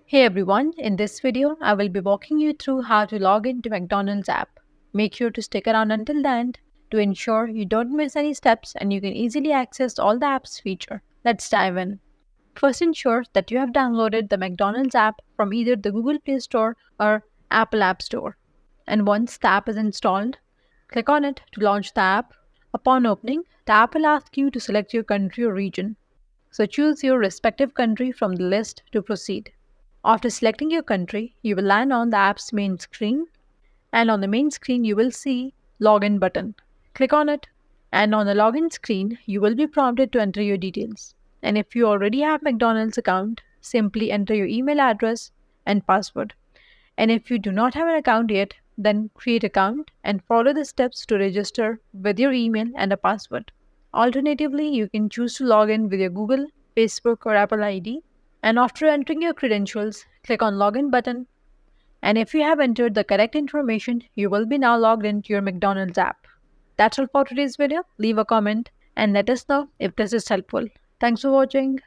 Hey everyone, in this video, I will be walking you through how to log into McDonald's app. Make sure to stick around until the end to ensure you don't miss any steps and you can easily access all the app's feature. Let's dive in. First, ensure that you have downloaded the McDonald's app from either the Google Play Store or Apple App Store. And once the app is installed, click on it to launch the app. Upon opening, the app will ask you to select your country or region. So choose your respective country from the list to proceed. After selecting your country, you will land on the app's main screen, and on the main screen you will see Login button. Click on it, and on the login screen you will be prompted to enter your details. And if you already have McDonald's account, simply enter your email address and password. And if you do not have an account yet, then create account and follow the steps to register with your email and a password. Alternatively, you can choose to log in with your Google, Facebook, or Apple ID. And after entering your credentials, click on Login button. And if you have entered the correct information, you will be now logged into your McDonald's app. That's all for today's video. Leave a comment and let us know if this is helpful. Thanks for watching.